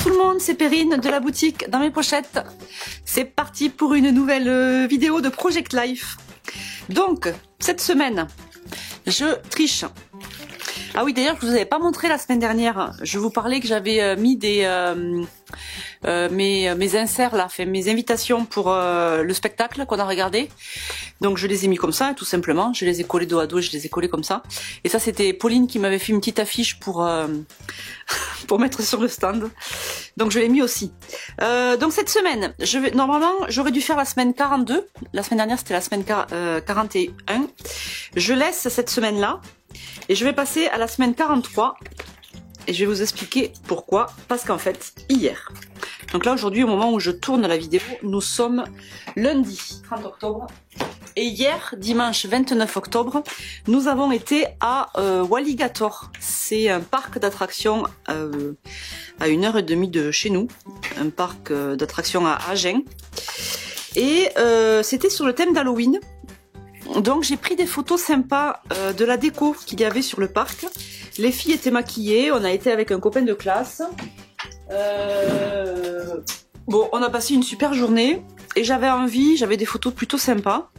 tout le monde, c'est Perrine de la boutique Dans mes pochettes. C'est parti pour une nouvelle vidéo de Project Life. Donc, cette semaine, je triche. Ah oui, d'ailleurs, je vous avais pas montré la semaine dernière. Je vous parlais que j'avais mis mes inserts là, fait mes invitations pour le spectacle qu'on a regardé. Donc je les ai mis comme ça, tout simplement. Je les ai collés dos à dos et je les ai collés comme ça. Et ça, c'était Pauline qui m'avait fait une petite affiche pour pour mettre sur le stand. Donc je l'ai mis aussi. Donc cette semaine, normalement, j'aurais dû faire la semaine 42. La semaine dernière, c'était la semaine 41. Je laisse cette semaine-là. Et je vais passer à la semaine 43 et je vais vous expliquer pourquoi. Parce qu'en fait, hier, donc là aujourd'hui au moment où je tourne la vidéo, nous sommes lundi 30 octobre. Et hier, dimanche 29 octobre, nous avons été à Walligator. C'est un parc d'attractions à 1h30 de chez nous. Un parc d'attractions à Agen. Et c'était sur le thème d'Halloween. Donc j'ai pris des photos sympas de la déco qu'il y avait sur le parc. Les filles étaient maquillées, on a été avec un copain de classe. Bon, on a passé une super journée et j'avais des photos plutôt sympas.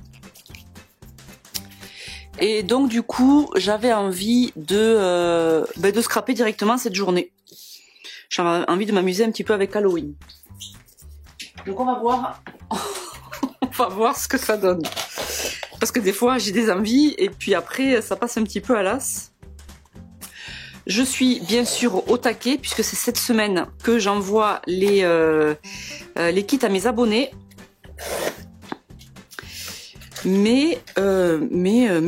Et donc du coup, j'avais envie de scraper directement cette journée. J'avais envie de m'amuser un petit peu avec Halloween. Donc on va voir, on va voir ce que ça donne. Parce que des fois j'ai des envies et puis après ça passe un petit peu à l'as. Je suis bien sûr au taquet puisque c'est cette semaine que j'envoie les kits à mes abonnés. Mais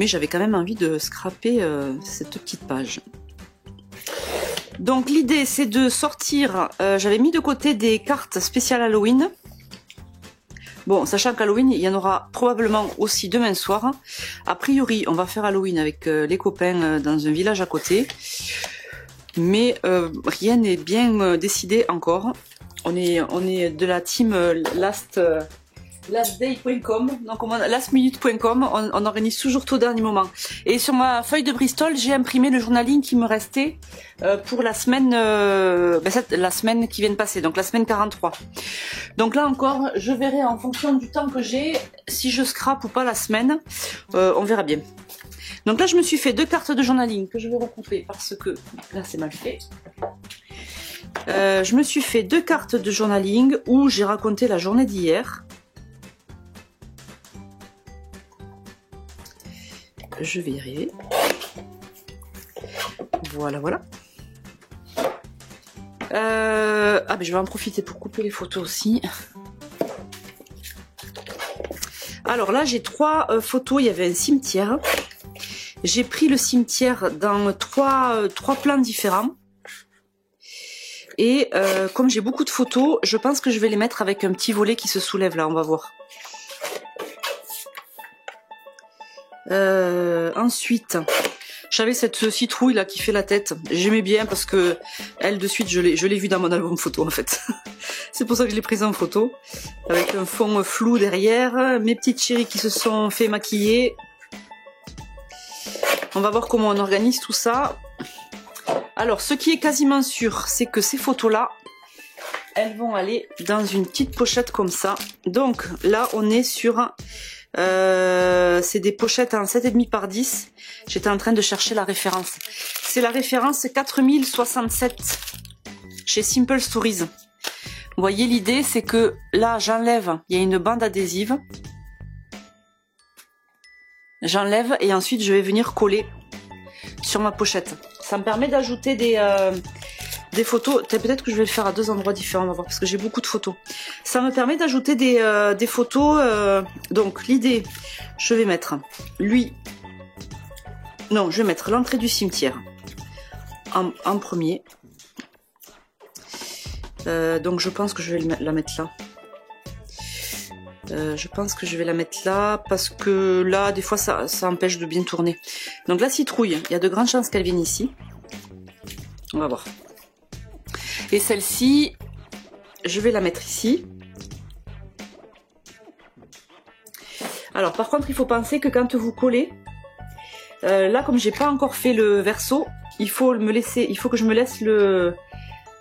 j'avais quand même envie de scraper cette petite page. Donc l'idée c'est de sortir, j'avais mis de côté des cartes spéciales Halloween. Bon, sachant qu'Halloween, il y en aura probablement aussi demain soir. A priori, on va faire Halloween avec les copains dans un village à côté. Mais rien n'est bien décidé encore. On est de la team lastday.com, donc lastminute.com, on organise toujours tout au dernier moment. Et sur ma feuille de Bristol, j'ai imprimé le journaling qui me restait pour la semaine la semaine qui vient de passer, donc la semaine 43. Donc là encore, je verrai en fonction du temps que j'ai, si je scrape ou pas la semaine, on verra bien. Donc là, je me suis fait 2 cartes de journaling que je vais recouper parce que là, c'est mal fait. Je me suis fait 2 cartes de journaling où j'ai raconté la journée d'hier. Je vais y arriver. Voilà, voilà. Mais je vais en profiter pour couper les photos aussi. Alors là, j'ai 3 photos. Il y avait un cimetière. J'ai pris le cimetière dans 3 plans différents. Et comme j'ai beaucoup de photos, je pense que je vais les mettre avec un petit volet qui se soulève là. On va voir. Ensuite, j'avais cette citrouille là qui fait la tête. J'aimais bien parce que elle de suite je l'ai vue dans mon album photo en fait. C'est pour ça que je l'ai prise en photo avec un fond flou derrière. Mes petites chéries qui se sont fait maquiller. On va voir comment on organise tout ça. Alors, ce qui est quasiment sûr, c'est que ces photos là, elles vont aller dans une petite pochette comme ça. Donc là, on est sur c'est des pochettes en 7,5 par 10. J'étais en train de chercher la référence. C'est la référence 4067 chez Simple Stories. Vous voyez, l'idée c'est que là j'enlève, il y a une bande adhésive. J'enlève et ensuite je vais venir coller sur ma pochette. Ça me permet d'ajouter des photos. Peut-être que je vais le faire à 2 endroits différents, on va voir, parce que j'ai beaucoup de photos. Ça me permet d'ajouter des photos. Donc l'idée, je vais mettre lui. Non, je vais mettre l'entrée du cimetière en premier. Donc je pense que je vais la mettre là. Je pense que je vais la mettre là parce que là, des fois, ça empêche de bien tourner. Donc la citrouille, il y a de grandes chances qu'elle vienne ici. On va voir. Et celle-ci, je vais la mettre ici. Alors par contre, il faut penser que quand vous collez, là comme j'ai pas encore fait le verso, il faut que je me laisse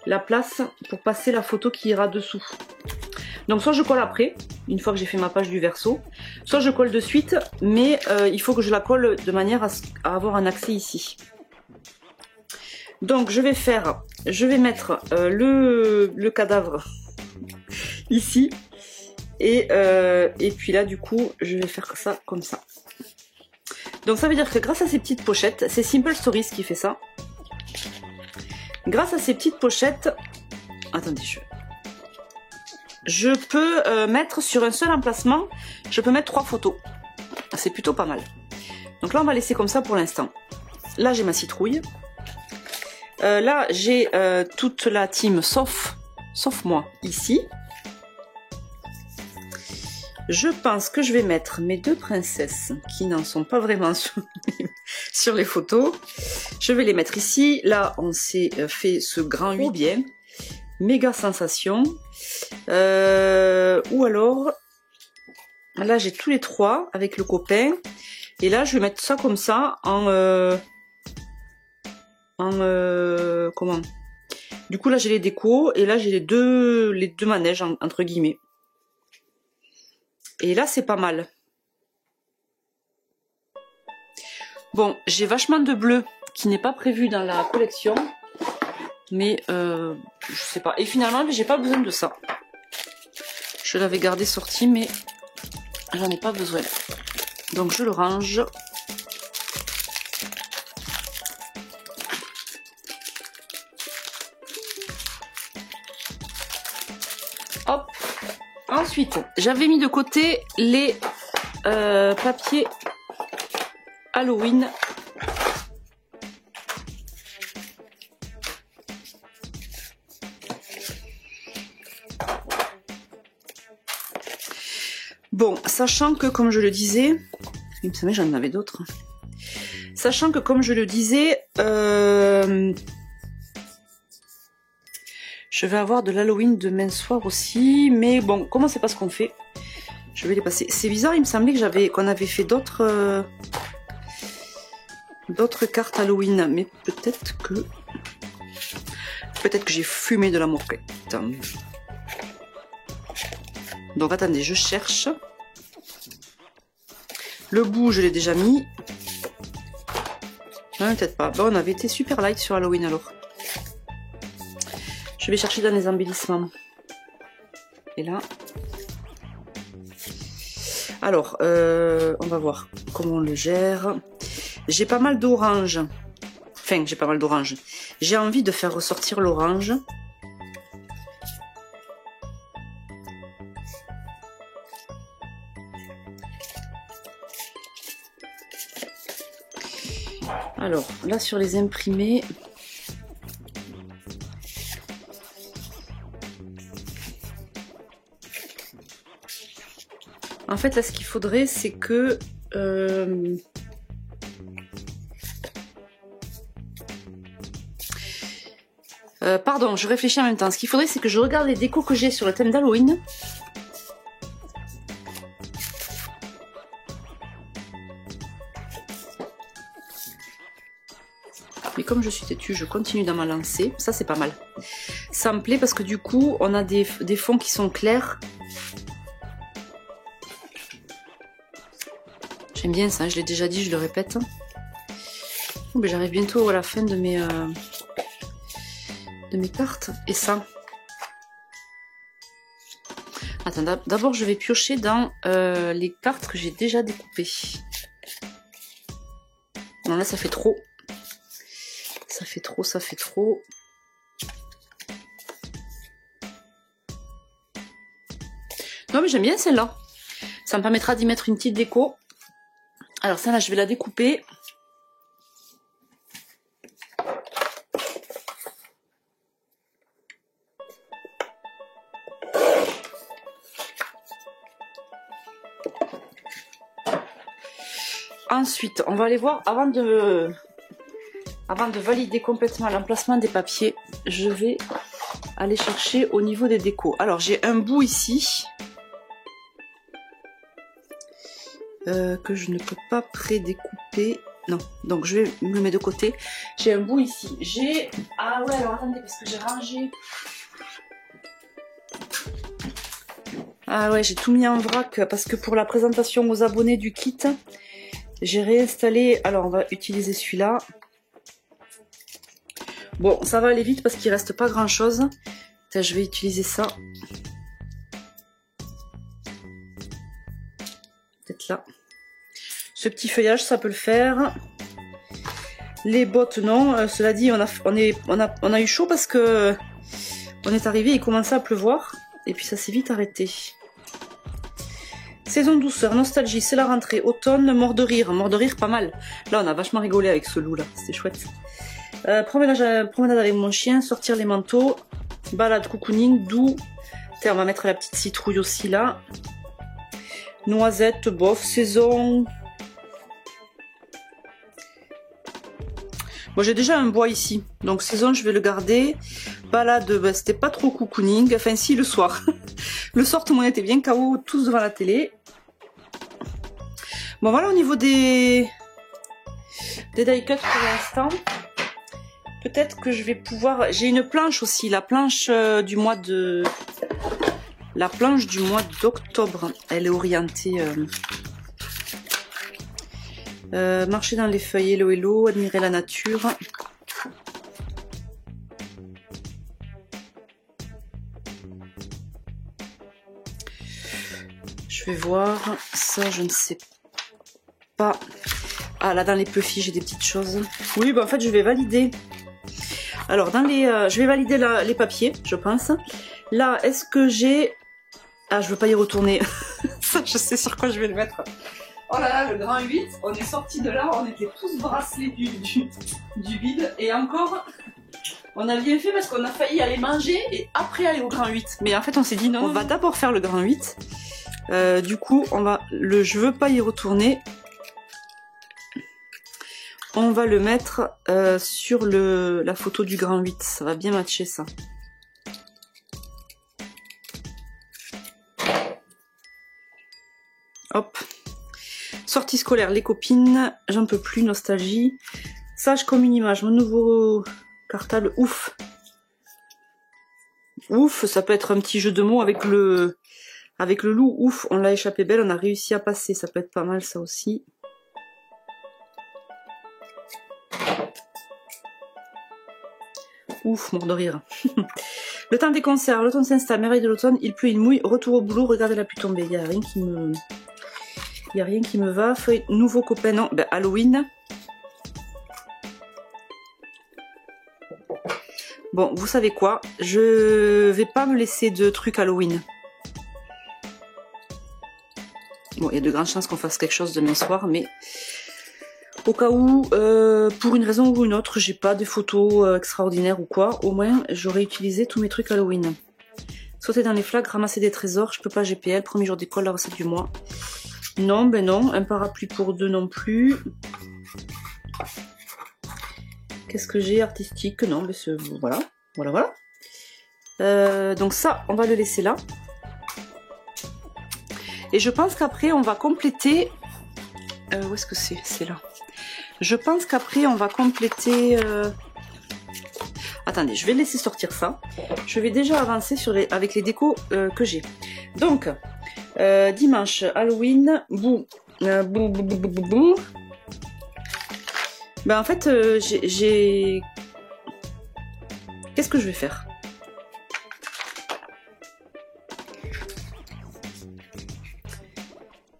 la place pour passer la photo qui ira dessous. Donc soit je colle après, une fois que j'ai fait ma page du verso, soit je colle de suite, mais il faut que je la colle de manière à avoir un accès ici. Donc je vais mettre le cadavre ici, et puis là du coup je vais faire ça comme ça. Donc ça veut dire que grâce à ces petites pochettes, c'est Simple Stories qui fait ça. Grâce à ces petites pochettes, attendez, je peux mettre sur un seul emplacement, je peux mettre 3 photos. C'est plutôt pas mal. Donc là on va laisser comme ça pour l'instant. Là j'ai ma citrouille. Là j'ai toute la team sauf moi ici. Je pense que je vais mettre mes 2 princesses qui n'en sont pas vraiment sur les photos. Je vais les mettre ici. Là on s'est fait ce grand 8 bien. Méga sensation. Ou alors là j'ai tous les 3 avec le copain. Et là je vais mettre ça comme ça comment, du coup là j'ai les décos et là j'ai les deux manèges entre guillemets, et là c'est pas mal. Bon, j'ai vachement de bleu qui n'est pas prévu dans la collection, mais je sais pas, et finalement j'ai pas besoin de ça. Je l'avais gardé sorti mais j'en ai pas besoin, donc je le range. Hop. Ensuite, j'avais mis de côté les papiers Halloween. Bon, sachant que comme je le disais, il me semblait j'en avais d'autres. Sachant que comme je le disais, je vais avoir de l'Halloween demain soir aussi, mais bon, comment c'est pas ce qu'on fait, je vais les passer. C'est bizarre, il me semblait que qu'on avait fait d'autres cartes Halloween, mais peut-être que j'ai fumé de la moquette. Donc attendez, je cherche. Le bout, je l'ai déjà mis. Non, peut-être pas. Bon, on avait été super light sur Halloween alors. Je vais chercher dans les embellissements. Et là. Alors, on va voir comment on le gère. J'ai pas mal d'orange. Enfin, j'ai pas mal d'orange. J'ai envie de faire ressortir l'orange. Alors, là sur les imprimés... En fait, là, ce qu'il faudrait, c'est que... pardon, je réfléchis en même temps. Ce qu'il faudrait, c'est que je regarde les décos que j'ai sur le thème d'Halloween. Mais comme je suis têtue, je continue dans ma lancée. Ça, c'est pas mal. Ça me plaît parce que du coup, on a des fonds qui sont clairs. J'aime bien ça, je l'ai déjà dit, je le répète. Oh, ben, j'arrive bientôt à la fin de mes cartes. Et ça. Attends, d'abord je vais piocher dans les cartes que j'ai déjà découpées. Non, là ça fait trop. Ça fait trop, ça fait trop. Non mais j'aime bien celle-là. Ça me permettra d'y mettre une petite déco. Alors celle-là, je vais la découper. Ensuite, on va aller voir, avant de valider complètement l'emplacement des papiers, je vais aller chercher au niveau des décos. Alors j'ai un bout ici. Que je ne peux pas pré-découper. Non, donc je vais me le mettre de côté. J'ai un bout ici. J'ai... Ah ouais, alors attendez, parce que j'ai rangé... Ah ouais, j'ai tout mis en vrac parce que pour la présentation aux abonnés du kit, j'ai réinstallé... Alors, on va utiliser celui-là. Bon, ça va aller vite parce qu'il reste pas grand-chose. Je vais utiliser ça. Peut-être là. Ce petit feuillage, ça peut le faire. Les bottes, non. Cela dit, on a eu chaud parce que on est arrivé, il commençait à pleuvoir. Et puis ça s'est vite arrêté. Saison douceur, nostalgie, c'est la rentrée. Automne, mort de rire. Mort de rire, pas mal. Là, on a vachement rigolé avec ce loup là. C'était chouette. Promenade avec mon chien, sortir les manteaux. Balade, cocooning, doux. Tiens, on va mettre la petite citrouille aussi là. Noisette, bof, saison. Bon, j'ai déjà un bois ici, donc saison, je vais le garder. Balade, bah, c'était pas trop cocooning, enfin si, le soir. Le soir, tout le monde était bien KO, tous devant la télé. Bon, voilà au niveau des die cuts pour l'instant. Peut-être que je vais pouvoir... J'ai une planche aussi, la planche du mois de... La planche du mois d'octobre. Elle est orientée... marcher dans les feuilles, hello hello, admirer la nature. Je vais voir, ça je ne sais pas. Ah là dans les puffy j'ai des petites choses. Oui bah en fait je vais valider. Alors dans les, je vais valider les papiers je pense. Là est-ce que j'ai... Ah je veux pas y retourner. Ça je sais sur quoi je vais le mettre. Oh là là, le grand 8, on est sorti de là, on était tous bracelés du vide. Et encore, on a bien fait parce qu'on a failli aller manger et après aller au grand 8. Mais en fait, on s'est dit non, on va d'abord faire le grand 8. Du coup, je veux pas y retourner. On va le mettre sur la photo du grand 8. Ça va bien matcher ça. Hop. Sortie scolaire, les copines, j'en peux plus, nostalgie. Sage comme une image, mon nouveau cartable, ouf. Ouf, ça peut être un petit jeu de mots avec le loup, ouf, on l'a échappé belle, on a réussi à passer, ça peut être pas mal ça aussi. Ouf, mort de rire. Le temps des concerts, l'automne s'installe, merveille de l'automne, il pleut, il mouille, retour au boulot, regardez la pluie tomber, il n'y a rien qui me... Il n'y a rien qui me va. Feuille, nouveau copain, non, ben Halloween. Bon, vous savez quoi? Je vais pas me laisser de trucs Halloween. Bon, il y a de grandes chances qu'on fasse quelque chose demain soir, mais au cas où, pour une raison ou une autre, j'ai pas de photos extraordinaires ou quoi, au moins j'aurais utilisé tous mes trucs Halloween. Sauter dans les flaques, ramasser des trésors, je peux pas GPL, premier jour d'école, la recette du mois. Non, ben non, un parapluie pour deux non plus. Qu'est-ce que j'ai artistique? Non, mais voilà, voilà. Donc ça, on va le laisser là. Et je pense qu'après, on va compléter... où est-ce que c'est? C'est là. Je pense qu'après, on va compléter... Attendez, je vais laisser sortir ça. Je vais déjà avancer avec les décos que j'ai. Donc... dimanche, Halloween, bou. Ben en fait, j'ai... Qu'est-ce que je vais faire?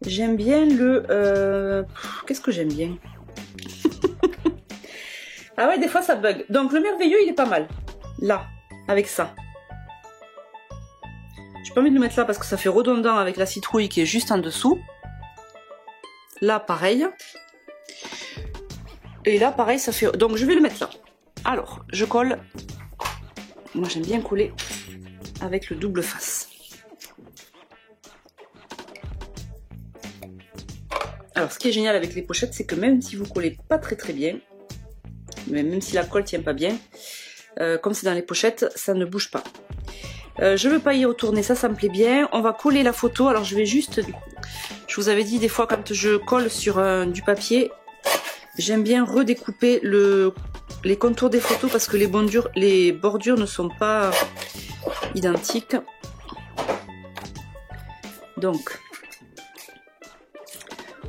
J'aime bien le... Qu'est-ce que j'aime bien? Ah ouais, des fois ça bug. Donc le merveilleux, il est pas mal. Là, avec ça. J'ai pas envie de le mettre là parce que ça fait redondant avec la citrouille qui est juste en dessous. Là, pareil. Et là, pareil, ça fait... Donc, je vais le mettre là. Alors, je colle. Moi, j'aime bien coller avec le double face. Alors, ce qui est génial avec les pochettes, c'est que même si vous collez pas très bien, même si la colle tient pas bien, comme c'est dans les pochettes, ça ne bouge pas. Je veux pas y retourner, ça me plaît bien. On va coller la photo. Alors je vais juste... Je vous avais dit des fois quand je colle sur du papier, J'aime bien redécouper les contours des photos parce que les bordures ne sont pas identiques. Donc,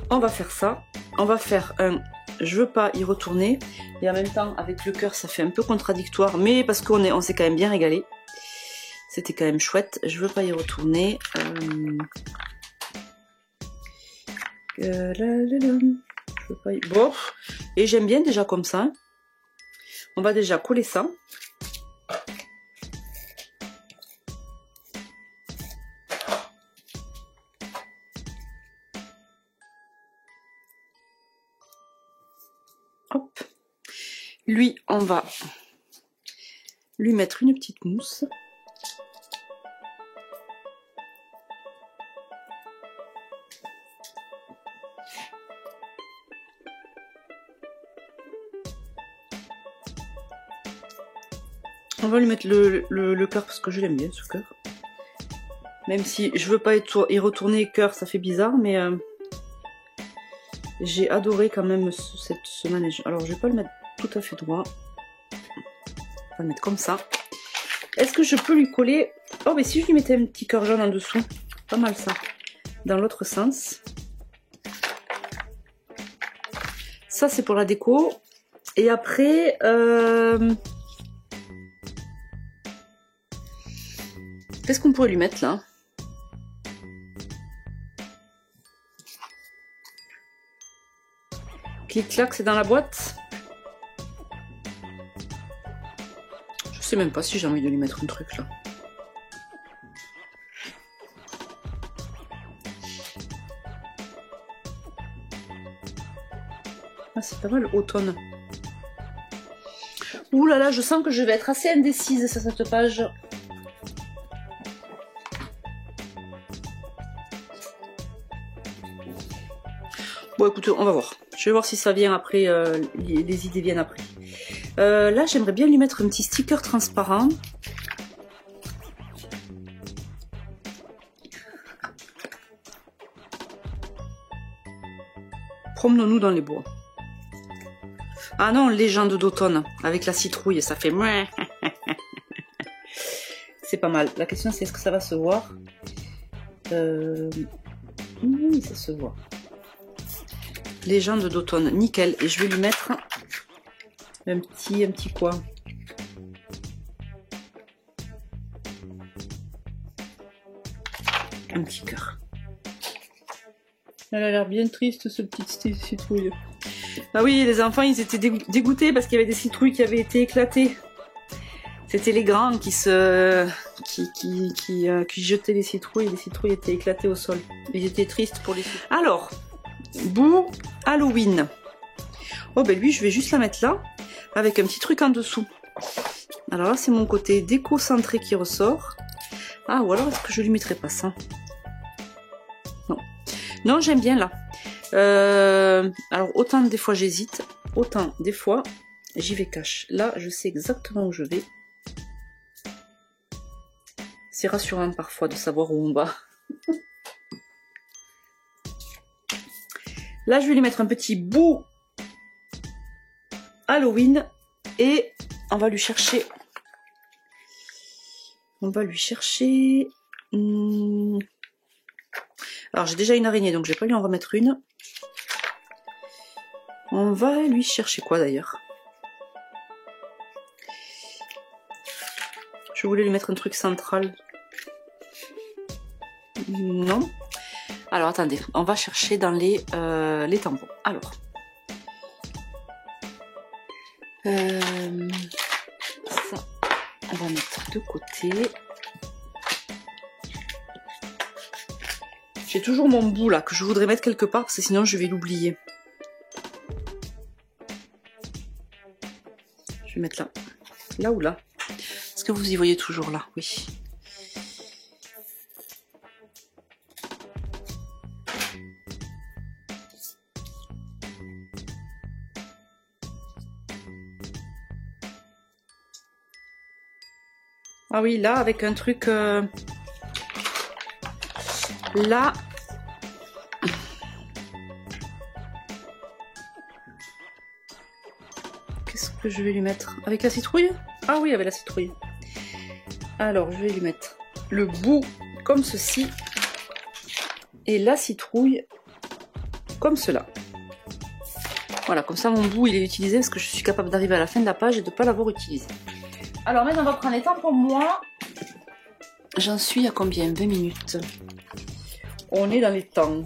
on va faire ça. On va faire un je veux pas y retourner. Et en même temps, avec le cœur, ça fait un peu contradictoire. Mais parce qu'on s'est quand même bien régalé. C'était quand même chouette. Je veux pas y retourner. Je veux pas y... Bon. Et j'aime bien déjà comme ça. On va déjà coller ça. Hop. Lui, on va lui mettre une petite mousse. On va lui mettre le cœur parce que je l'aime bien ce cœur. Même si je veux pas y retourner cœur, ça fait bizarre, mais j'ai adoré quand même ce manège. Alors je vais pas le mettre tout à fait droit. On va le mettre comme ça. Est-ce que je peux lui coller... Oh mais si je lui mettais un petit cœur jaune en dessous, pas mal ça. Dans l'autre sens. Ça c'est pour la déco. Et après... Qu'est-ce qu'on pourrait lui mettre là? Clic-clac, c'est dans la boîte. Je sais même pas si j'ai envie de lui mettre un truc là. Ah, c'est pas mal automne. Ouh là là, je sens que je vais être assez indécise sur cette page. Bon écoutez, on va voir. Je vais voir si ça vient après, les idées viennent après. Là, j'aimerais bien lui mettre un petit sticker transparent. Promenons-nous dans les bois. Ah non, légende d'automne, avec la citrouille, ça fait... C'est pas mal. La question c'est est-ce que ça va se voir? Oui, ça se voit. Légende d'automne, nickel. Et je vais lui mettre un petit quoi. Un petit cœur. Elle a l'air bien triste, ce petit citrouille. Ah oui, les enfants, ils étaient dégoûtés parce qu'il y avait des citrouilles qui avaient été éclatées. C'était les grands qui jetaient les citrouilles. Les citrouilles étaient éclatées au sol. Ils étaient tristes pour les citrouilles. Alors, Boo Halloween. Oh ben lui, je vais juste la mettre là, avec un petit truc en dessous. Alors là, c'est mon côté déco-centré qui ressort. Ah, ou alors est-ce que je lui mettrai pas ça? Non. Non, j'aime bien là. Alors, autant des fois j'hésite, autant des fois j'y vais cash. Là, je sais exactement où je vais. C'est rassurant parfois de savoir où on va. Là, je vais lui mettre un petit bout Halloween et on va lui chercher. Alors, j'ai déjà une araignée, donc je vais pas lui en remettre une. On va lui chercher quoi d'ailleurs? Je voulais lui mettre un truc central. Non. Alors attendez, on va chercher dans les tampons. Alors, ça, on va mettre de côté. J'ai toujours mon bout là que je voudrais mettre quelque part parce que sinon je vais l'oublier. Je vais mettre là. Là ou là? Est-ce que vous y voyez toujours là? Oui. Ah oui, là, avec un truc... Là... que je vais lui mettre? Avec la citrouille? Ah oui, avec la citrouille. Alors, je vais lui mettre le bout comme ceci et la citrouille comme cela. Voilà, comme ça mon bout il est utilisé parce que je suis capable d'arriver à la fin de la page et de ne pas l'avoir utilisé. Alors maintenant on va prendre les temps pour moi. J'en suis à combien? 20 minutes. On est dans les temps.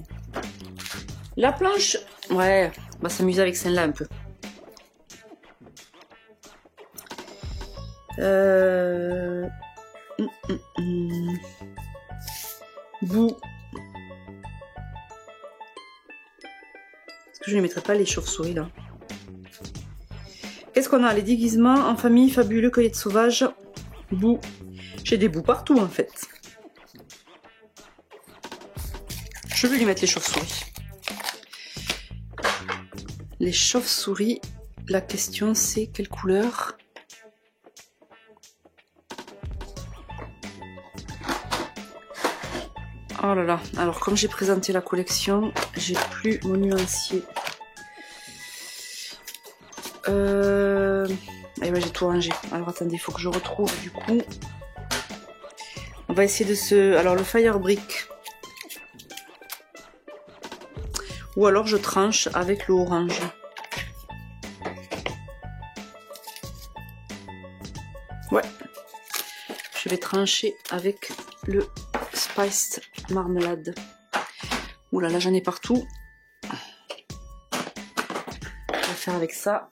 La planche, ouais, on va s'amuser avec celle-là un peu. Bout. Est-ce que je ne mettrai pas les chauves-souris là? Qu'est-ce qu'on a? Les déguisements en famille, fabuleux, cueillette sauvage, bout. J'ai des bouts partout en fait. Je vais lui mettre les chauves-souris. Les chauves-souris, la question c'est quelle couleur? Oh là là, alors comme j'ai présenté la collection, j'ai plus mon nuancier. Et ben j'ai tout rangé. Alors attendez, il faut que je retrouve du coup. On va essayer de se... Alors le Fire Brick. Ou alors je tranche avec le orange. Ouais. Je vais trancher avec le Spiced Marmelade. Ouh là là, j'en ai partout. On va faire avec ça.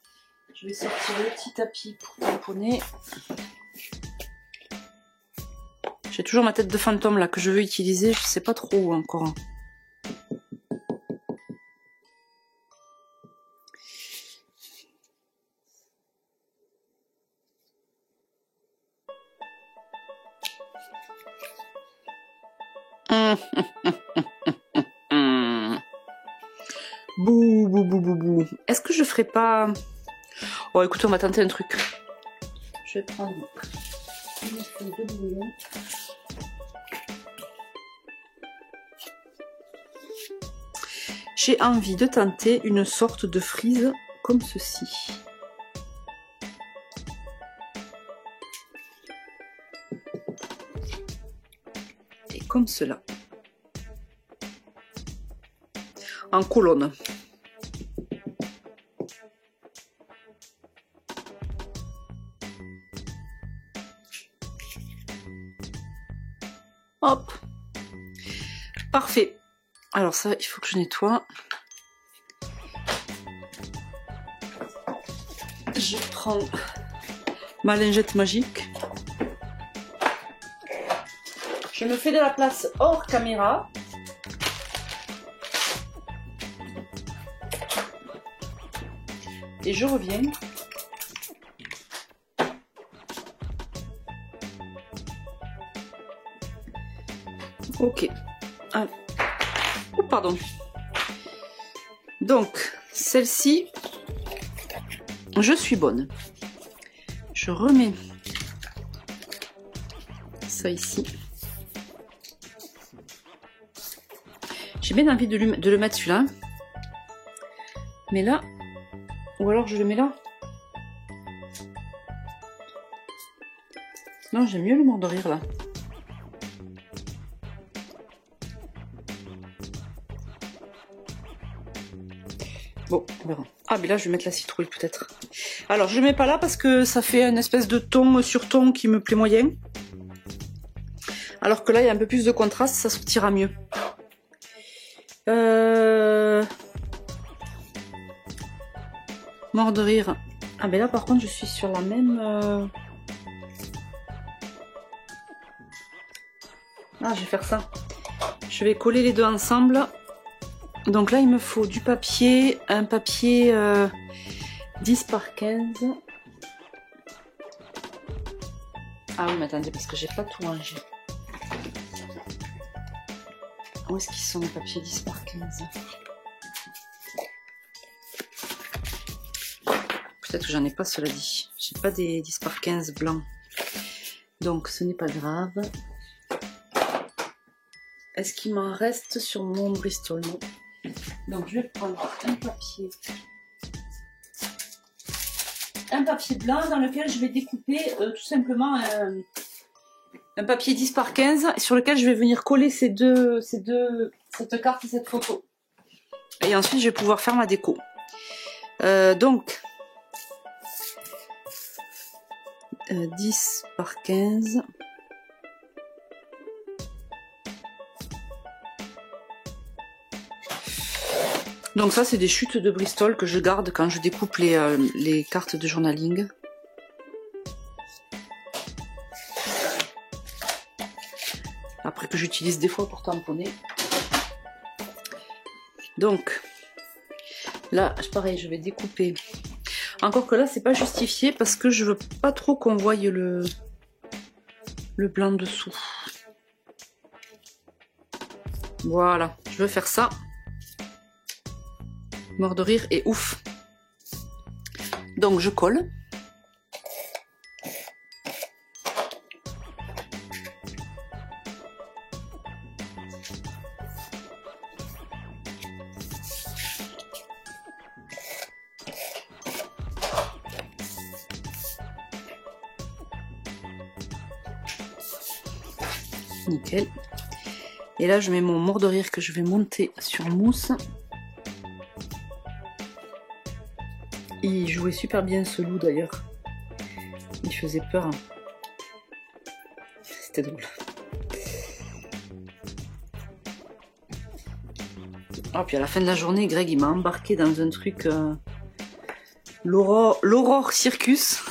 Je vais sortir le petit tapis pour tamponner. J'ai toujours ma tête de fantôme là que je veux utiliser, je sais pas trop où encore. Bouh, bouh, bouh, bouh, bouh. Est-ce que je ferais pas... Oh, écoutez, on va tenter un truc. Je vais prendre une feuille de bouillon. J'ai envie de tenter une sorte de frise comme ceci. Et comme cela. En colonne. Hop. Parfait. Alors ça, il faut que je nettoie. Je prends ma lingette magique. Je me fais de la place hors caméra. Et je reviens. Ok. Ah. Oh, pardon. Donc, celle-ci, je suis bonne. Je remets ça ici. J'ai bien envie de le mettre celui-là. Mais là, ou alors je le mets là. Non, j'aime mieux le mort de rire là. Bon, on verra. Ah, mais là, je vais mettre la citrouille peut-être. Alors, je le mets pas là parce que ça fait une espèce de ton sur ton qui me plaît moyen. Alors que là, il y a un peu plus de contraste, ça sortira mieux. Mort de rire. Ah, mais là, par contre, je suis sur la même... Ah, je vais faire ça. Je vais coller les deux ensemble. Donc là, il me faut du papier, un papier 10 par 15. Ah oui, mais attendez, parce que j'ai pas tout rangé. Où est-ce qu'ils sont les papiers 10 par 15? Peut-être que j'en ai pas, cela dit. J'ai pas des 10 par 15 blancs. Donc ce n'est pas grave. Est-ce qu'il m'en reste sur mon Bristol? Non. Donc je vais prendre un papier un papier blanc dans lequel je vais découper tout simplement un papier 10 par 15 sur lequel je vais venir coller cette carte et cette photo. Et ensuite je vais pouvoir faire ma déco. Donc 10 par 15. Donc ça c'est des chutes de Bristol que je garde quand je découpe les cartes de journaling. Après que j'utilise des fois pour tamponner. Donc là pareil je vais découper. Encore que là c'est pas justifié parce que je veux pas trop qu'on voie le blanc dessous. Voilà, je veux faire ça. Mort de rire et ouf. Donc je colle. Nickel. Et là je mets mon mort de rire que je vais monter sur mousse. Il jouait super bien ce loup d'ailleurs. Il faisait peur. C'était drôle. Oh, puis à la fin de la journée, Greg il m'a embarqué dans un truc... l'aurore circus.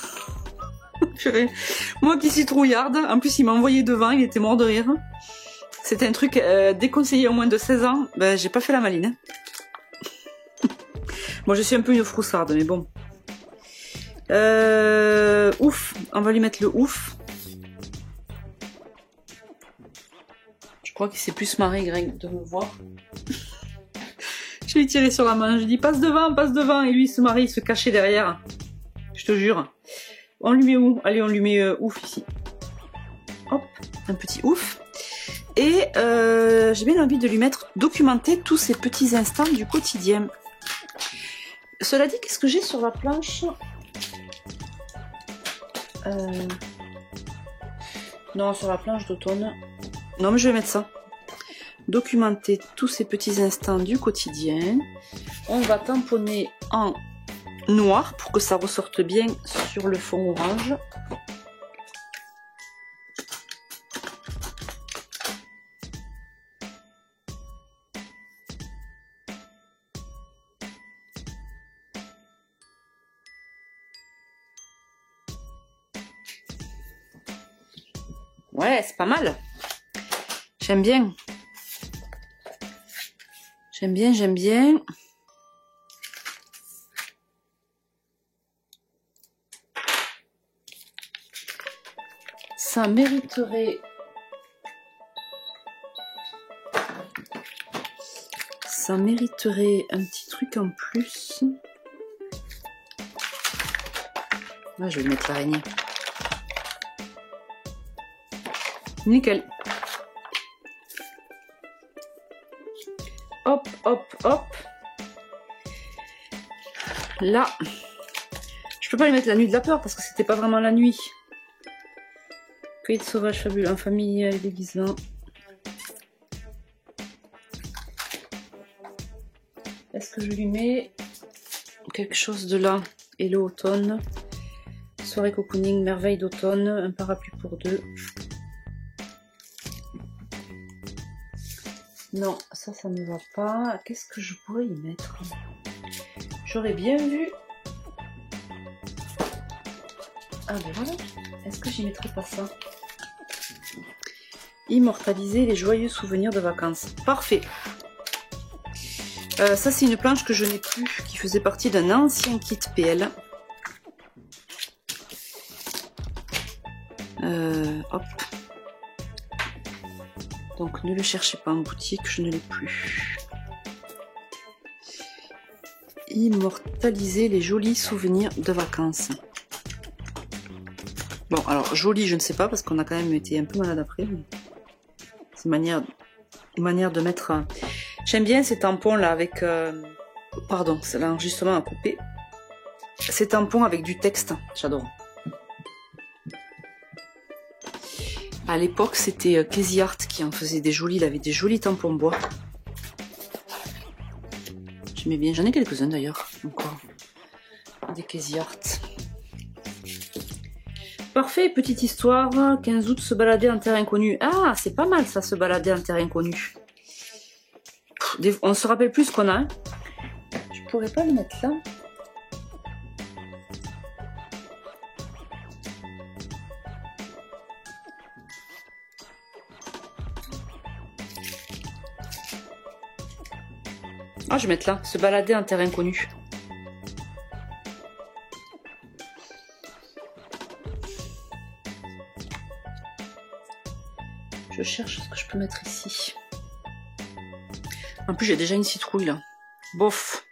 Moi qui suis trouillarde. En plus il m'a envoyé devant, il était mort de rire. C'était un truc déconseillé au moins de 16 ans. Ben j'ai pas fait la maline. Moi je suis un peu une froussarde, mais bon. Ouf, on va lui mettre le ouf. Je crois qu'il s'est plus marré, Greg, de me voir. Je lui ai tiré sur la main, je lui ai dit passe devant, et lui il se marrait, il se cachait derrière. Je te jure. On lui met où? Allez, on lui met ouf ici. Hop, un petit ouf. Et j'ai bien envie de lui mettre documenter tous ces petits instants du quotidien. Cela dit, qu'est-ce que j'ai sur la planche? Non, sur la planche d'automne. Non, mais je vais mettre ça. Documenter tous ces petits instants du quotidien. On va tamponner en noir pour que ça ressorte bien sur le fond orange. Ouais, c'est pas mal. J'aime bien. J'aime bien, j'aime bien. Ça mériterait... Ça mériterait un petit truc en plus. Là, je vais mettre l'araignée. Nickel. Hop, hop, hop. Là, je peux pas lui mettre la nuit de la peur parce que c'était pas vraiment la nuit. Cueillette sauvage fabuleux en famille déguisement. Est-ce que je lui mets quelque chose de là? Hello automne. Soirée cocooning, merveille d'automne, un parapluie pour deux. Non, ça ne va pas. Qu'est-ce que je pourrais y mettre? J'aurais bien vu... Ah ben voilà. Est-ce que j'y mettrais pas ça? Immortaliser les joyeux souvenirs de vacances. Parfait. Ça c'est une planche que je n'ai plus, qui faisait partie d'un ancien kit PL. Hop. Donc ne le cherchez pas en boutique, je ne l'ai plus. Immortaliser les jolis souvenirs de vacances. Bon, alors joli, je ne sais pas parce qu'on a quand même été un peu malade après. C'est une manière de mettre. J'aime bien ces tampons là avec. Pardon, c'est l'enregistrement à couper. ces tampons avec du texte, j'adore. À l'époque, c'était Casey Art qui en faisait des jolis, il avait des jolis tampons bois. J'aimais bien, j'en ai quelques-uns d'ailleurs, encore. Des Casey Art. Parfait, petite histoire. 15 août, se balader en terre inconnue. Ah, c'est pas mal ça, se balader en terre inconnue. On se rappelle plus ce qu'on a. Hein. Je pourrais pas le mettre là. Ah, je vais mettre là, se balader en terre inconnue. Je cherche ce que je peux mettre ici. En plus, j'ai déjà une citrouille là. Bof.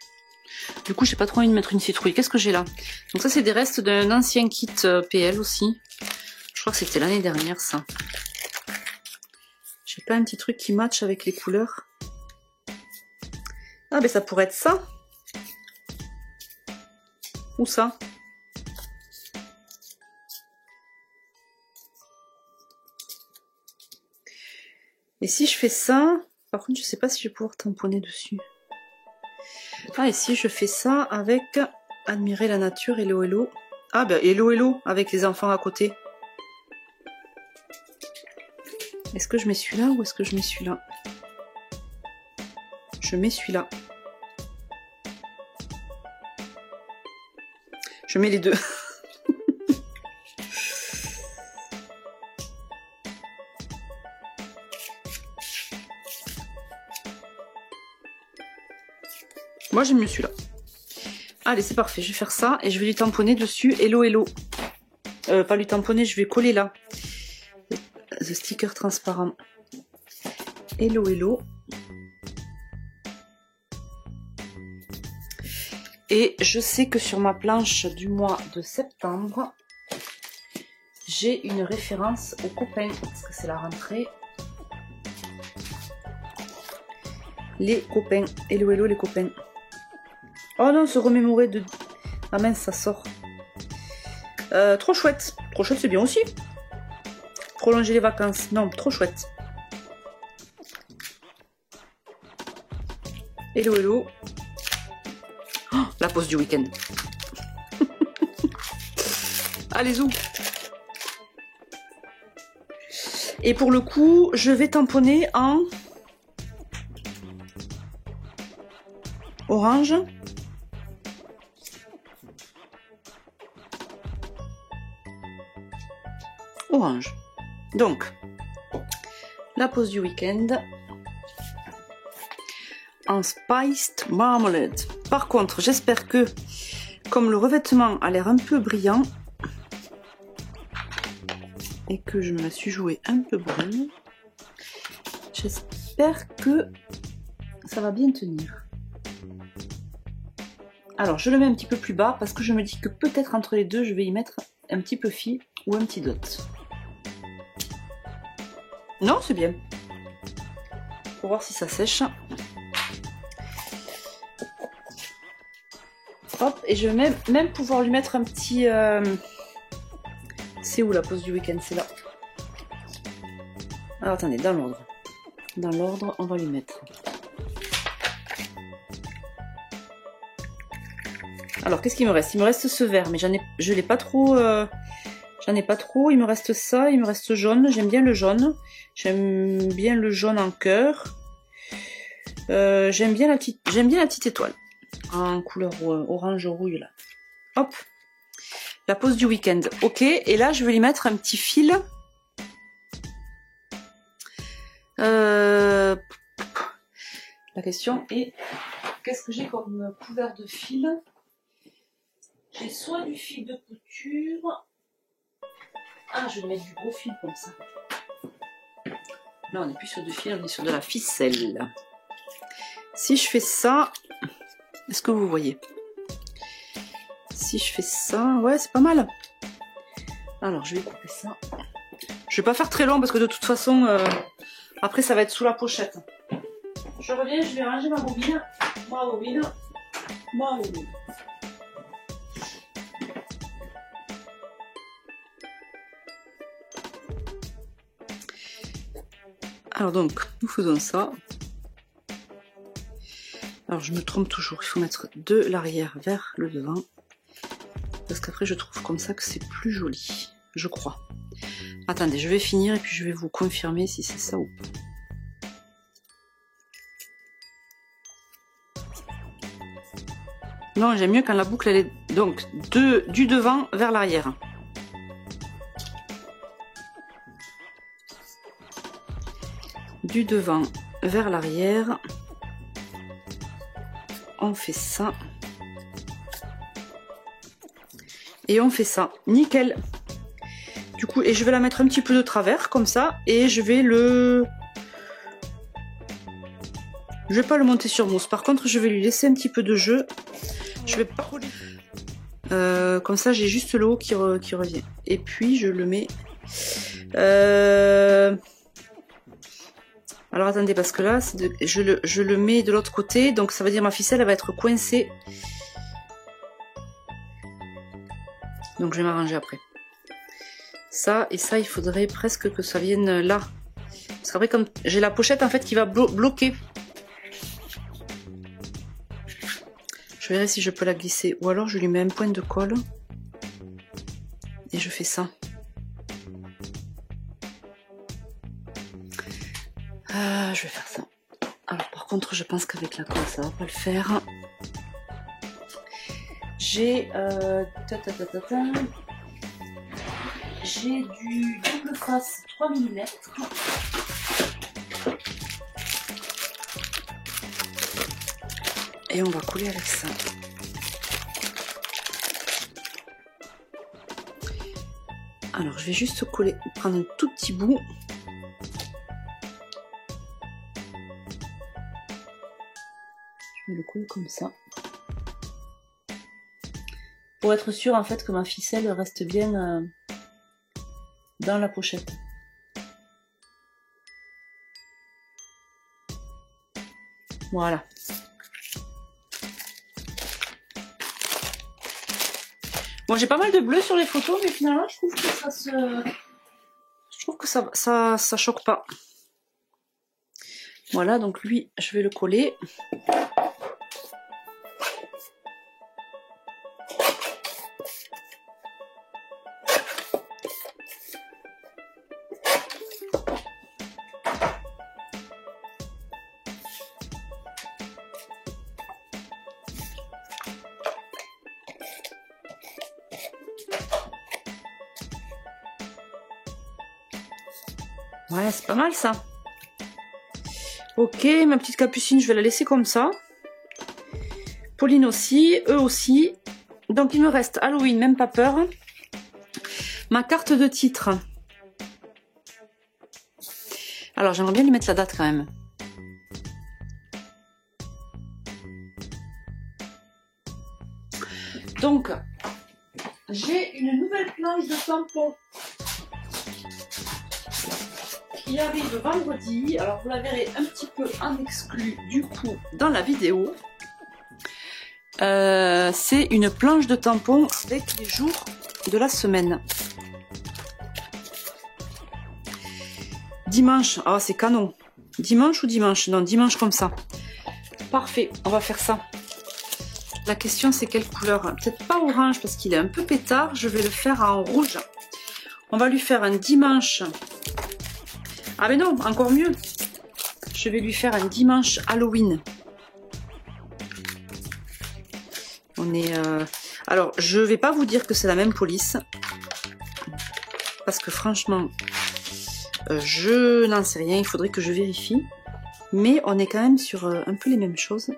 Du coup, j'ai pas trop envie de mettre une citrouille. Qu'est-ce que j'ai là? Donc ça, c'est des restes d'un ancien kit PL aussi. Je crois que c'était l'année dernière, ça. J'ai pas un petit truc qui match avec les couleurs. Ah, ben ça pourrait être ça. Ou ça. Et si je fais ça... Par contre, je sais pas si je vais pouvoir tamponner dessus. Ah, et si je fais ça avec admirer la nature, hello hello. Ah, ben hello hello avec les enfants à côté. Est-ce que je mets celui-là ou est-ce que je mets celui-là? Je mets celui-là. Je mets les deux. Moi j'aime mieux celui-là. Allez, c'est parfait, je vais faire ça et je vais lui tamponner dessus hello hello. Pas lui tamponner, je vais coller là. The sticker transparent. Hello hello. Et je sais que sur ma planche du mois de septembre, j'ai une référence aux copains, parce que c'est la rentrée. Les copains. Hello hello les copains. Oh non, se remémorer de... Ah mince, ça sort. Trop chouette. Trop chouette, c'est bien aussi. Prolonger les vacances. Non, trop chouette. Hello hello. Oh, la pause du week-end. Allez, zou. Et pour le coup, je vais tamponner en orange. Orange. Donc, la pause du week-end en Spiced Marmalade. Par contre, j'espère que, comme le revêtement a l'air un peu brillant, et que je me la suis jouée un peu brune, j'espère que ça va bien tenir. Alors, je le mets un petit peu plus bas, parce que je me dis que peut-être entre les deux, je vais y mettre un petit peu fil ou un petit dot. Non, c'est bien. Pour voir si ça sèche. Hop, et je vais même pouvoir lui mettre un petit... C'est où la pause du week-end? C'est là. Alors attendez, dans l'ordre. Dans l'ordre, on va lui mettre. Alors, qu'est-ce qu'il me reste? Il me reste ce vert, mais je l'ai pas trop... J'en ai pas trop, il me reste ça, il me reste jaune, j'aime bien le jaune. J'aime bien le jaune en cœur. J'aime bien la petite étoile. En couleur orange rouille là. Hop. La pause du week-end. Ok, et là je vais lui mettre un petit fil. La question est, qu'est-ce que j'ai comme couleur de fil? J'ai soit du fil de couture... Ah, je vais mettre du gros fil comme ça. Là, on n'est plus sur du fil, on est sur de la ficelle. Si je fais ça, est-ce que vous voyez? Si je fais ça, ouais, c'est pas mal. Alors, je vais couper ça. Je vais pas faire très long parce que de toute façon, après, ça va être sous la pochette. Je reviens, je vais ranger ma bobine. Ma bobine. Alors donc, nous faisons ça. Alors je me trompe toujours, il faut mettre de l'arrière vers le devant. Parce qu'après je trouve comme ça que c'est plus joli, je crois. Attendez, je vais finir et puis je vais vous confirmer si c'est ça ou pas. Non, j'aime mieux quand la boucle elle est donc du devant vers l'arrière. Du devant vers l'arrière. On fait ça. Et on fait ça. Nickel. Du coup, et je vais la mettre un petit peu de travers, comme ça. Et je vais le... Je vais pas le monter sur mousse. Par contre, je vais lui laisser un petit peu de jeu. Je vais pas... comme ça, j'ai juste le haut qui revient. Et puis, je le mets... Alors, attendez, parce que là, je le mets de l'autre côté. Donc, ça veut dire ma ficelle, elle va être coincée. Donc, je vais m'arranger après. Ça et ça, il faudrait presque que ça vienne là. Parce qu'après, comme j'ai la pochette, en fait, qui va bloquer. Je verrai si je peux la glisser. Ou alors, je lui mets un point de colle. Et je fais ça. Je vais faire ça. Alors, par contre, je pense qu'avec la colle, ça va pas le faire. J'ai... J'ai du double face 3 mm. Et on va coller avec ça. Alors je vais juste coller, prendre un tout petit bout. Je vais le coller comme ça. Pour être sûr en fait que ma ficelle reste bien dans la pochette. Voilà. Bon, j'ai pas mal de bleu sur les photos, mais finalement, je trouve que ça se... Je trouve que ça choque pas. Voilà, donc lui, je vais le coller. Ouais, c'est pas mal ça. Ok, ma petite capucine, je vais la laisser comme ça. Pauline aussi, eux aussi. Donc il me reste Halloween, même pas peur. Ma carte de titre. Alors j'aimerais bien lui mettre la date quand même. Donc, j'ai une nouvelle planche de tampons qui arrive vendredi. Alors vous la verrez un petit peu en exclu du coup dans la vidéo. C'est une planche de tampons avec les jours de la semaine. Dimanche, oh c'est canon. Dimanche ou dimanche? Non, dimanche comme ça. Parfait, on va faire ça. La question c'est quelle couleur? Peut-être pas orange parce qu'il est un peu pétard. Je vais le faire en rouge. On va lui faire un dimanche. Ah mais non, encore mieux. Je vais lui faire un dimanche Halloween. On est... Alors, je vais pas vous dire que c'est la même police. Parce que franchement, je n'en sais rien. Il faudrait que je vérifie. Mais on est quand même sur un peu les mêmes choses.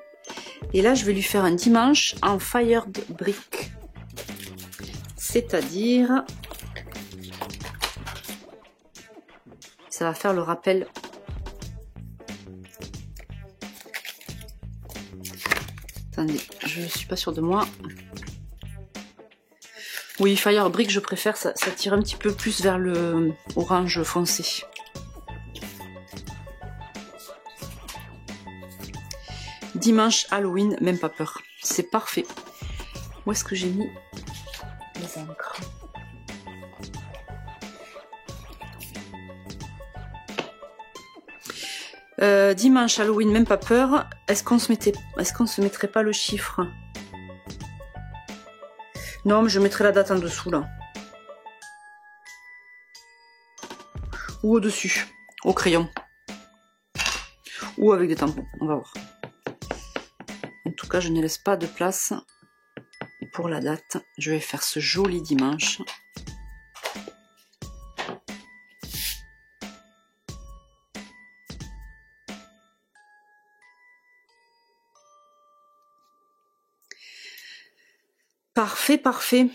Et là, je vais lui faire un dimanche en Fired Brick. C'est-à-dire... Ça va faire le rappel. Attendez, je suis pas sûre de moi. Oui, Fire Brick, je préfère, ça tire un petit peu plus vers le orange foncé. Dimanche, Halloween, même pas peur. C'est parfait. Où est-ce que j'ai mis les encres? Dimanche, Halloween, même pas peur. Est-ce qu'on se mettrait pas le chiffre? Non, mais je mettrai la date en dessous, là. Ou au-dessus, au crayon. Ou avec des tampons, on va voir. En tout cas, je ne laisse pas de place pour la date. Je vais faire ce joli dimanche. Parfait, parfait.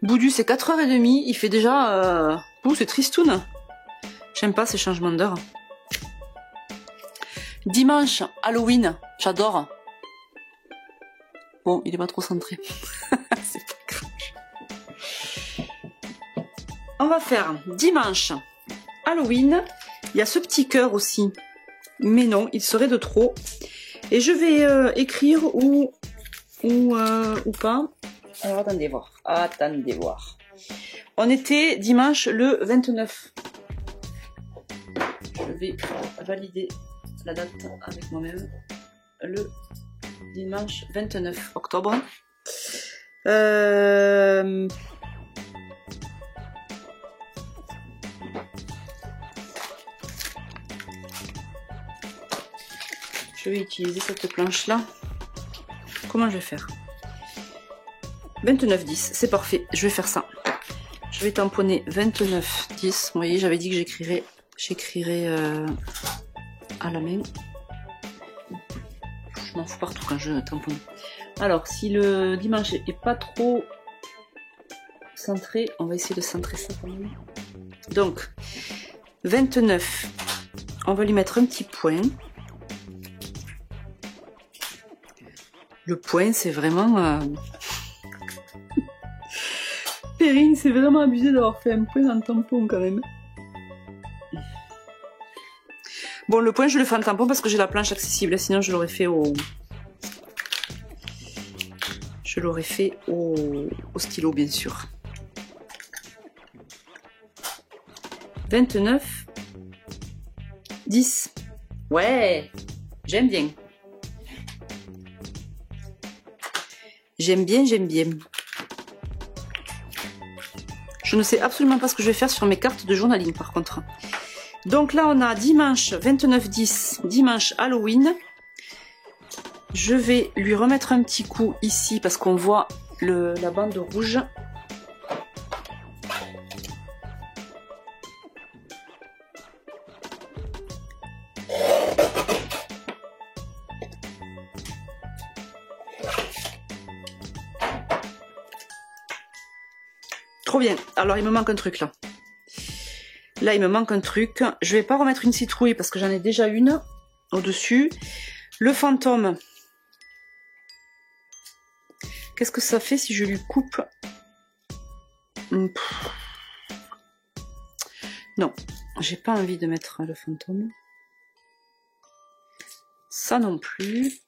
Boudu, c'est 4h30, il fait déjà... Ouh, c'est tristoun. J'aime pas ces changements d'heure. Dimanche, Halloween, j'adore. Bon, il est pas trop centré. C'est pas grave. On va faire dimanche, Halloween. Il y a ce petit cœur aussi. Mais non, il serait de trop. Et je vais écrire ou pas. Alors attendez voir. Attendez voir. On était dimanche le 29. Je vais valider la date avec moi-même. Le dimanche 29 octobre. Je vais utiliser cette planche-là. Comment je vais faire? 29,10, c'est parfait, je vais faire ça. Je vais tamponner 29,10. Vous voyez, j'avais dit que j'écrirais à la main. Je m'en fous partout quand je tamponne. Alors, si le dimanche est pas trop centré, on va essayer de centrer ça quand même. Donc, 29, on va lui mettre un petit point. Le point, c'est vraiment... Perrine, c'est vraiment abusé d'avoir fait un point dans le tampon quand même. Bon, le point, je le fais en tampon parce que j'ai la planche accessible. Sinon, je l'aurais fait au... Je l'aurais fait au stylo, bien sûr. 29. 10. Ouais, j'aime bien. J'aime bien, j'aime bien. Je ne sais absolument pas ce que je vais faire sur mes cartes de journaling par contre. Donc là on a dimanche 29-10, dimanche Halloween. Je vais lui remettre un petit coup ici parce qu'on voit la bande rouge. Trop bien. Alors il me manque un truc là. Là il me manque un truc. Je vais pas remettre une citrouille parce que j'en ai déjà une au-dessus. Le fantôme. Qu'est-ce que ça fait si je lui coupe? Non, j'ai pas envie de mettre le fantôme. Ça non plus.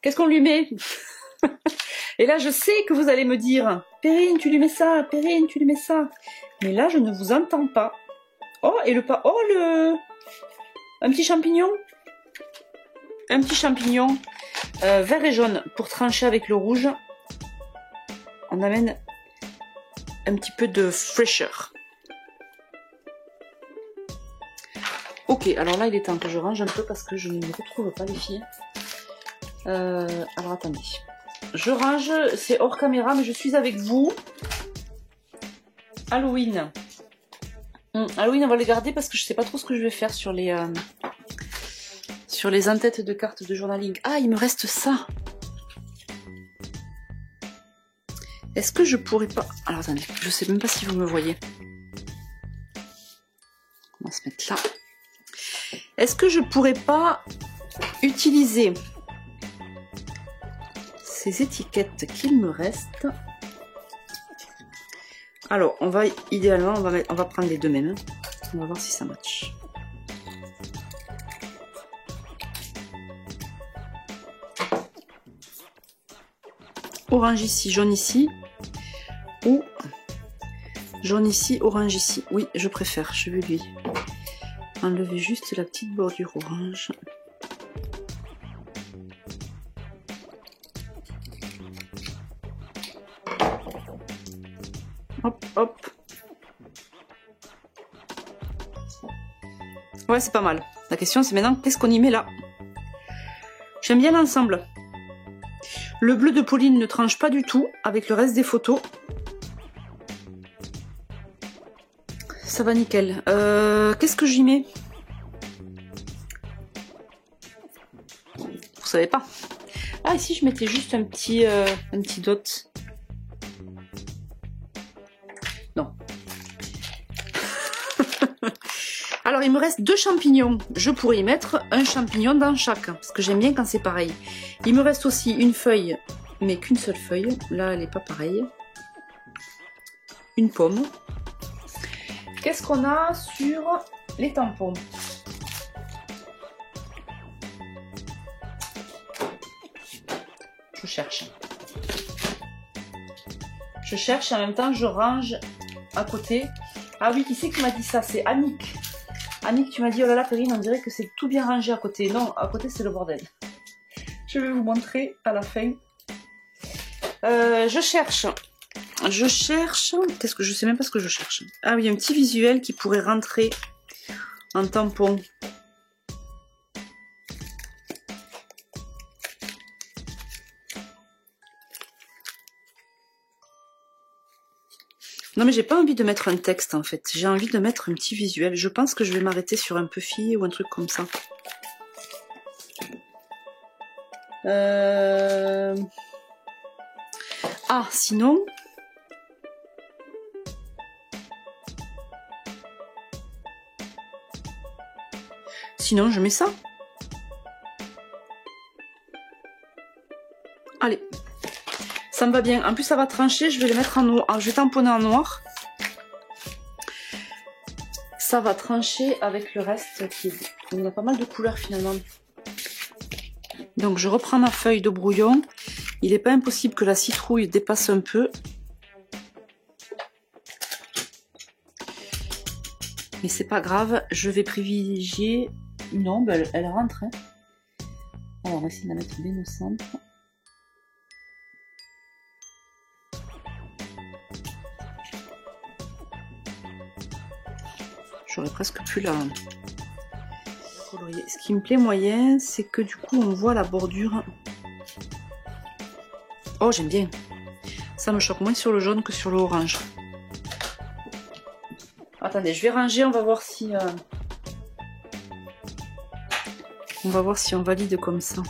Qu'est-ce qu'on lui met? Et là, je sais que vous allez me dire « Perrine, tu lui mets ça, Perrine, tu lui mets ça. » Mais là, je ne vous entends pas. Oh, et le pas. Oh, un petit champignon. Un petit champignon vert et jaune pour trancher avec le rouge. On amène un petit peu de fraîcheur. Ok, alors là, il est temps que je range un peu parce que je ne me retrouve pas les filles. Alors, attendez. Je range, c'est hors caméra, mais je suis avec vous. Halloween. Halloween, on va les garder parce que je sais pas trop ce que je vais faire sur les en-têtes de cartes de journaling. Ah, il me reste ça. Est-ce que je pourrais pas... Alors, attendez, je sais même pas si vous me voyez. On va se mettre là. Est-ce que je pourrais pas utiliser... ces étiquettes qu'il me reste. Alors, on va idéalement, on va prendre les deux mêmes. On va voir si ça match. orange ici, jaune ici, ou jaune ici, orange ici. Oui, je préfère, je vais lui enlever juste la petite bordure orange. Hop, hop. Ouais, c'est pas mal. La question, c'est maintenant, qu'est-ce qu'on y met là? J'aime bien l'ensemble. Le bleu de Pauline ne tranche pas du tout avec le reste des photos. Ça va nickel. Qu'est-ce que j'y mets? Vous savez pas. Ah, ici, je mettais juste un petit dot. Non. Alors, il me reste 2 champignons. Je pourrais y mettre un champignon dans chaque, parce que j'aime bien quand c'est pareil. Il me reste aussi une feuille, mais qu'une seule feuille. Là, elle n'est pas pareille. Une pomme. Qu'est-ce qu'on a sur les tampons? Je cherche. Je cherche et en même temps, je range à côté. Ah oui, qui c'est qui m'a dit ça? C'est Annick. Annick, tu m'as dit, oh là là, Perrine, on dirait que c'est tout bien rangé à côté. Non, à côté, c'est le bordel. Je vais vous montrer à la fin. Je cherche. Qu'est-ce que je sais même pas ce que je cherche. Ah oui, il y a un petit visuel qui pourrait rentrer en tampon. Non mais j'ai pas envie de mettre un texte en fait, j'ai envie de mettre un petit visuel. Je pense que je vais m'arrêter sur un Puffy ou un truc comme ça. Ah, sinon... Sinon je mets ça. Allez. Ça me va bien. En plus, ça va trancher. Je vais le mettre en noir. Alors, je vais tamponner en noir. Ça va trancher avec le reste. On a pas mal de couleurs finalement. Donc, je reprends ma feuille de brouillon. Il n'est pas impossible que la citrouille dépasse un peu. Mais c'est pas grave. Je vais privilégier... Non, ben, elle rentre. Hein. Alors, on va essayer de la mettre bien au centre. J'aurais presque pu la colorier. Ce qui me plaît moyen, c'est que du coup on voit la bordure. Oh, j'aime bien. Ça me choque moins sur le jaune que sur le orange. Attendez, je vais ranger, on va voir si... On va voir si on valide comme ça.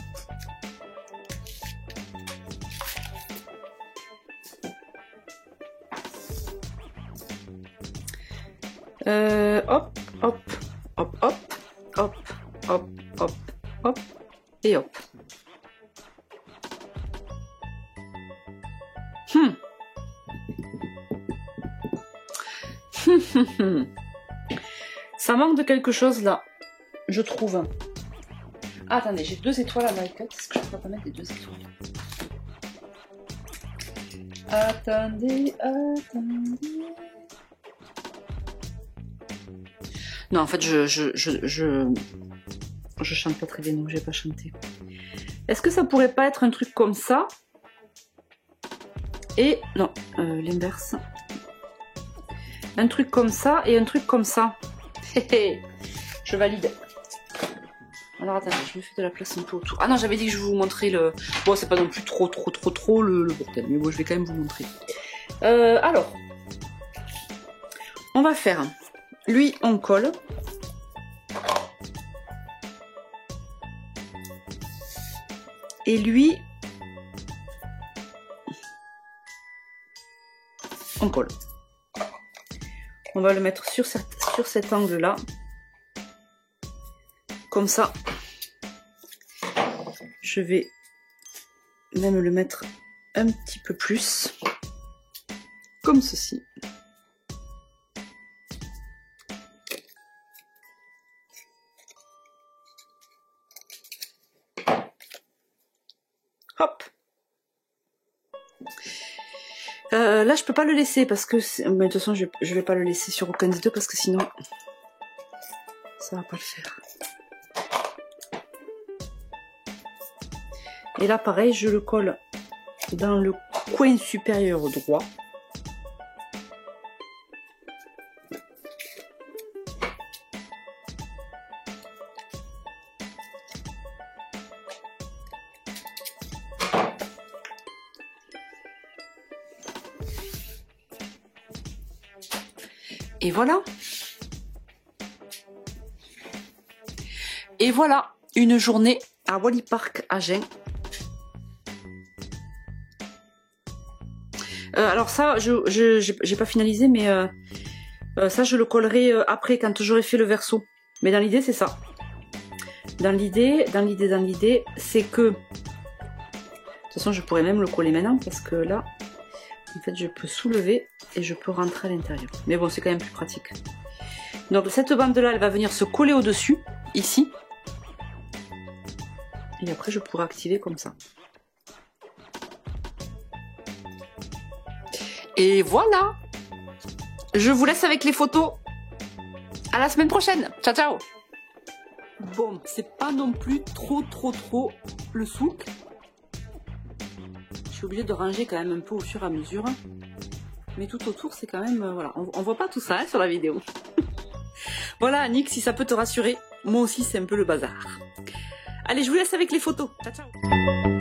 Hop, hop, hop, hop, hop, hop, hop, hop, et hop. Ça manque de quelque chose là, je trouve. Ah, attendez, j'ai 2 étoiles à Nike. Est-ce que je peux pas mettre des 2 étoiles? Attendez, attendez. Non, en fait, je chante pas très bien, donc je vais pas chanter. Est-ce que ça pourrait pas être un truc comme ça? Et, non, l'inverse. Un truc comme ça et un truc comme ça. Je valide. Alors attendez, je me fais de la place un peu autour. Ah non, j'avais dit que je vais vous montrer le... Bon, c'est pas non plus trop le bordel, mais bon, je vais quand même vous montrer. Alors, on va faire... Lui, on colle. Et lui, on colle. On va le mettre sur cet angle-là. Comme ça. Je vais même le mettre un petit peu plus. Comme ceci. Hop. Là, je peux pas le laisser parce que... Mais de toute façon, je vais pas le laisser sur aucun des deux parce que sinon, ça va pas le faire. Et là, pareil, je le colle dans le coin supérieur droit. Et voilà. Et voilà, une journée à Wally Park à Agen. Alors ça, j'ai pas finalisé, mais ça je le collerai après quand j'aurai fait le verso. Mais dans l'idée c'est ça. Dans l'idée, c'est que... De toute façon, je pourrais même le coller maintenant parce que là, en fait, je peux soulever et je peux rentrer à l'intérieur. Mais bon, c'est quand même plus pratique. Donc cette bande-là, elle va venir se coller au-dessus, ici. Et après, je pourrai activer comme ça. Et voilà! Je vous laisse avec les photos. À la semaine prochaine. Ciao, ciao! Bon, c'est pas non plus trop le souk. Je suis obligée de ranger quand même un peu au fur et à mesure. Mais tout autour, c'est quand même... voilà, on voit pas tout ça hein, sur la vidéo. Voilà, Annick, si ça peut te rassurer, moi aussi, c'est un peu le bazar. Allez, je vous laisse avec les photos. Ciao, ciao.